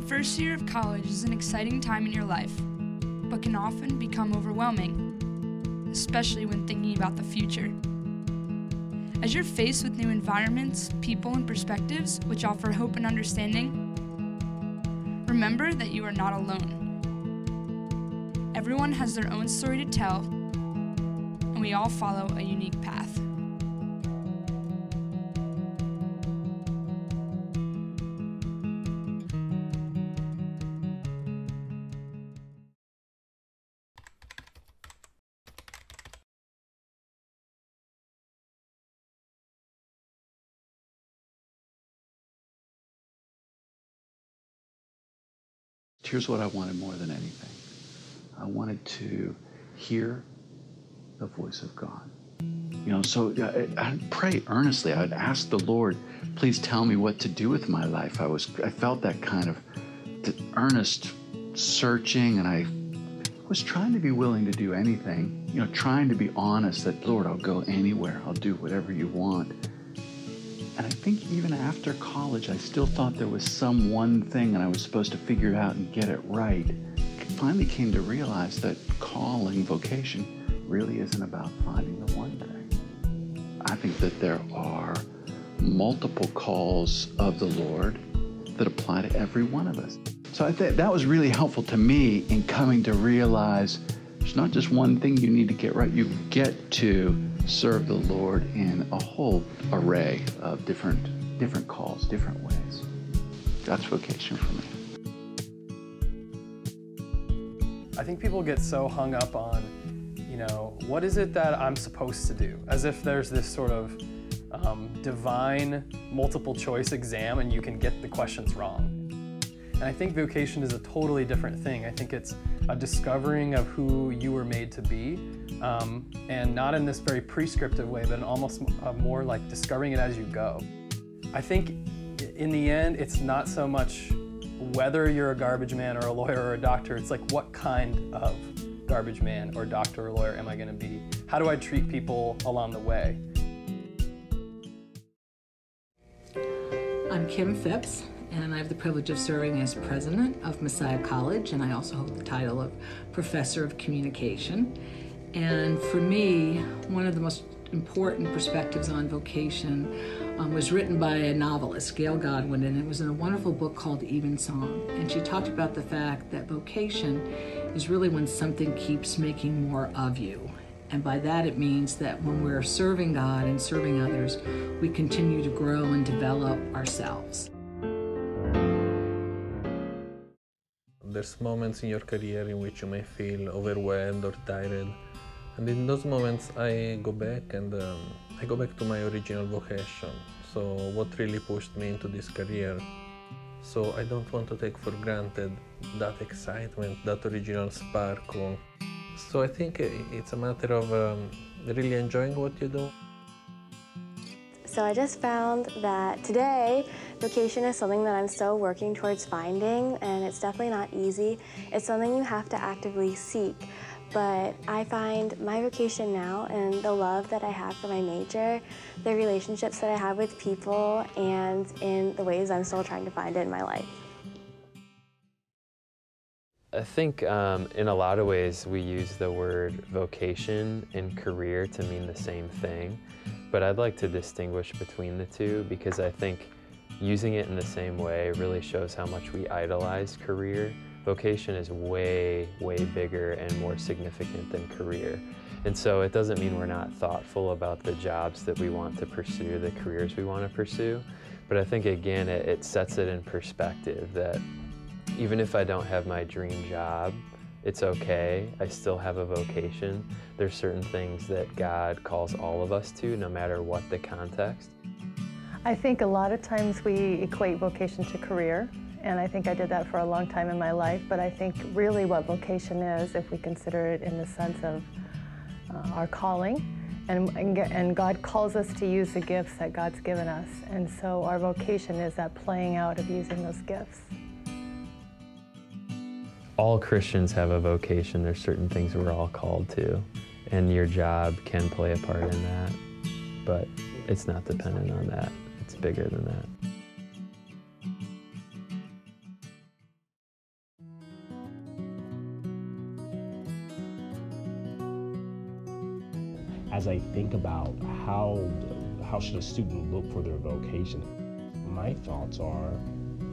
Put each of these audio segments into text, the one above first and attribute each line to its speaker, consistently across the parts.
Speaker 1: first year of college is an exciting time in your life, but can often become overwhelming, especially when thinking about the future. As you're faced with new environments, people, and perspectives which offer hope and understanding, remember that you are not alone. Everyone has their own story to tell, and we all follow a unique path.
Speaker 2: Here's what I wanted more than anything. I wanted to hear the voice of God. So I'd pray earnestly. I'd ask the Lord, please tell me what to do with my life. I felt that kind of earnest searching, and I was trying to be willing to do anything, trying to be honest that, Lord, I'll go anywhere. I'll do whatever you want. And I think even after college, I still thought there was some one thing and I was supposed to figure it out and get it right. I finally came to realize that calling, vocation, really isn't about finding the one thing. I think that there are multiple calls of the Lord that apply to every one of us. So I think that was really helpful to me in coming to realize there's not just one thing you need to get right. You get to serve the Lord in a whole array of different calls, different ways. That's vocation for me.
Speaker 3: I think people get so hung up on, what is it that I'm supposed to do? As if there's this sort of divine multiple choice exam and you can get the questions wrong. And I think vocation is a totally different thing. I think it's a discovering of who you were made to be, and not in this very prescriptive way, but almost more like discovering it as you go. I think in the end, it's not so much whether you're a garbage man or a lawyer or a doctor, it's like what kind of garbage man or doctor or lawyer am I going to be? How do I treat people along the way?
Speaker 4: I'm Kim Phipps, and I have the privilege of serving as president of Messiah College, and I also hold the title of Professor of Communication. And for me, one of the most important perspectives on vocation was written by a novelist, Gail Godwin, and it was in a wonderful book called Evensong. And she talked about the fact that vocation is really when something keeps making more of you. And by that it means that when we're serving God and serving others, we continue to grow and develop ourselves.
Speaker 5: There's moments in your career in which you may feel overwhelmed or tired. And in those moments I go back to my original vocation. So what really pushed me into this career. So I don't want to take for granted that excitement, that original sparkle. So I think it's a matter of really enjoying what you do.
Speaker 6: So I just found that today, vocation is something that I'm still working towards finding, and it's definitely not easy. It's something you have to actively seek. But I find my vocation now and the love that I have for my major, the relationships that I have with people, and in the ways I'm still trying to find it in my life.
Speaker 7: I think in a lot of ways we use the word vocation and career to mean the same thing, but I'd like to distinguish between the two because I think using it in the same way really shows how much we idolize career. Vocation is way, way bigger and more significant than career. And so it doesn't mean we're not thoughtful about the jobs that we want to pursue, the careers we want to pursue, but I think again it sets it in perspective that even if I don't have my dream job, it's okay. I still have a vocation. There's certain things that God calls all of us to, no matter what the context.
Speaker 8: I think a lot of times we equate vocation to career, and I think I did that for a long time in my life, but I think really what vocation is, if we consider it in the sense of our calling, and God calls us to use the gifts that God's given us, and so our vocation is that playing out of using those gifts.
Speaker 7: All Christians have a vocation. There's certain things we're all called to, and your job can play a part in that, but it's not dependent on that. It's bigger than that.
Speaker 9: as I think about how should a student look for their vocation, my thoughts are,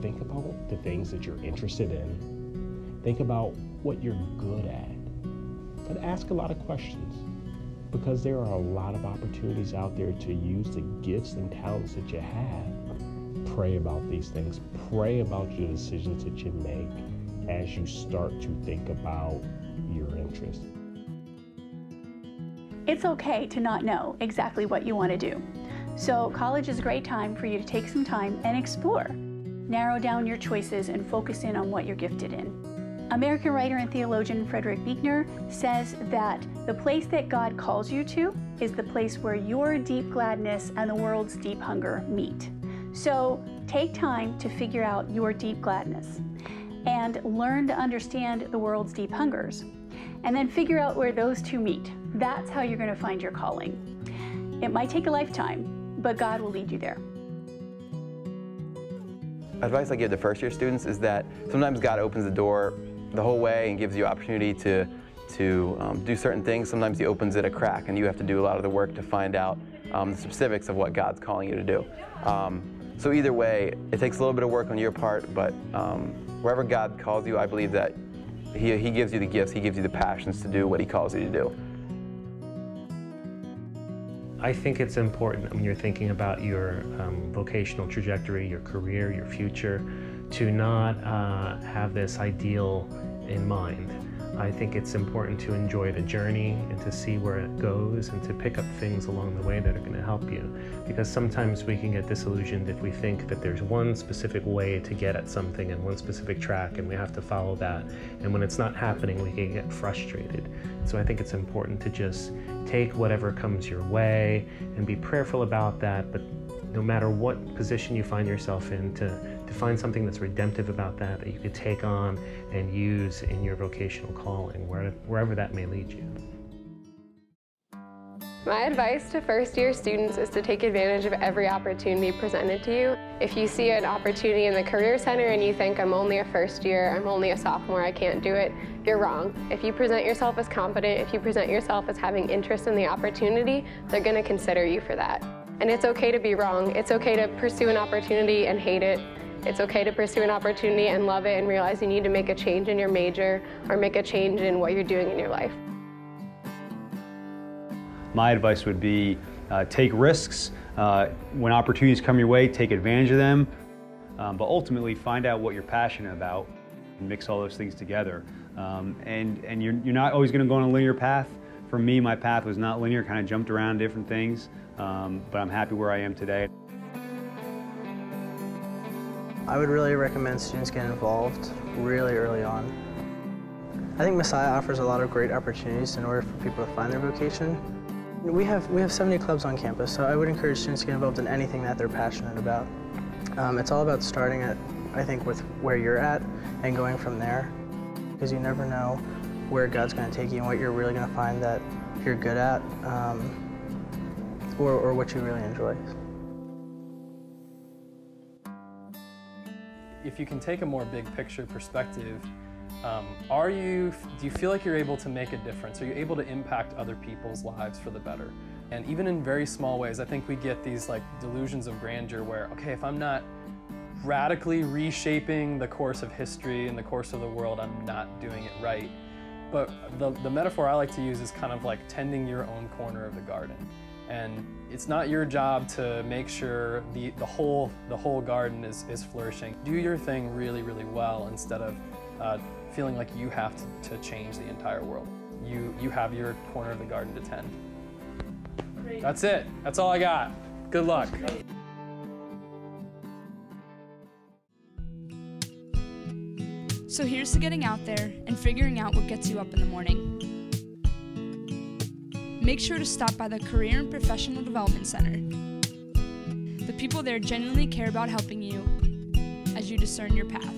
Speaker 9: think about the things that you're interested in. Think about what you're good at. But ask a lot of questions, because there are a lot of opportunities out there to use the gifts and talents that you have. Pray about these things. Pray about your decisions that you make as you start to think about your interests.
Speaker 10: It's okay to not know exactly what you want to do. So college is a great time for you to take some time and explore. Narrow down your choices and focus in on what you're gifted in. American writer and theologian Frederick Buechner says that the place that God calls you to is the place where your deep gladness and the world's deep hunger meet. So take time to figure out your deep gladness and learn to understand the world's deep hungers, and then figure out where those two meet. That's how you're going to find your calling. It might take a lifetime, but God will lead you there.
Speaker 11: Advice I give to first-year students is that sometimes God opens the door the whole way and gives you opportunity to do certain things. Sometimes He opens it a crack, and you have to do a lot of the work to find out the specifics of what God's calling you to do. So either way, it takes a little bit of work on your part, but wherever God calls you, I believe that He gives you the gifts, He gives you the passions to do what He calls you to do.
Speaker 12: I think it's important when you're thinking about your vocational trajectory, your career, your future, to not have this ideal in mind. I think it's important to enjoy the journey and to see where it goes and to pick up things along the way that are going to help you. Because sometimes we can get disillusioned if we think that there's one specific way to get at something and one specific track and we have to follow that. And when it's not happening, we can get frustrated. So I think it's important to just take whatever comes your way and be prayerful about that, but no matter what position you find yourself in, to find something that's redemptive about that you could take on and use in your vocational calling, wherever that may lead you.
Speaker 13: My advice to first-year students is to take advantage of every opportunity presented to you. If you see an opportunity in the Career Center and you think, I'm only a first year, I'm only a sophomore, I can't do it, you're wrong. If you present yourself as competent, if you present yourself as having interest in the opportunity, they're going to consider you for that. And it's okay to be wrong. It's okay to pursue an opportunity and hate it. It's okay to pursue an opportunity and love it and realize you need to make a change in your major or make a change in what you're doing in your life.
Speaker 14: My advice would be take risks. When opportunities come your way, take advantage of them. But ultimately, find out what you're passionate about and mix all those things together. And you're not always going to go on a linear path. For me, my path was not linear, kind of jumped around different things. But I'm happy where I am today.
Speaker 15: I would really recommend students get involved really early on. I think Messiah offers a lot of great opportunities in order for people to find their vocation. We have 70 clubs on campus, so I would encourage students to get involved in anything that they're passionate about. It's all about starting at, I think, with where you're at and going from there, because you never know where God's going to take you and what you're really going to find that you're good at, or what you really enjoy.
Speaker 3: If you can take a more big picture perspective, do you feel like you're able to make a difference? Are you able to impact other people's lives for the better? And even in very small ways, I think we get these like delusions of grandeur where, okay, if I'm not radically reshaping the course of history and the course of the world, I'm not doing it right. But the metaphor I like to use is kind of like tending your own corner of the garden. And it's not your job to make sure the whole garden is flourishing. Do your thing really, really well instead of feeling like you have to change the entire world. You have your corner of the garden to tend. Great. That's it. That's all I got. Good luck.
Speaker 1: So here's to getting out there and figuring out what gets you up in the morning. Make sure to stop by the Career and Professional Development Center. The people there genuinely care about helping you as you discern your path.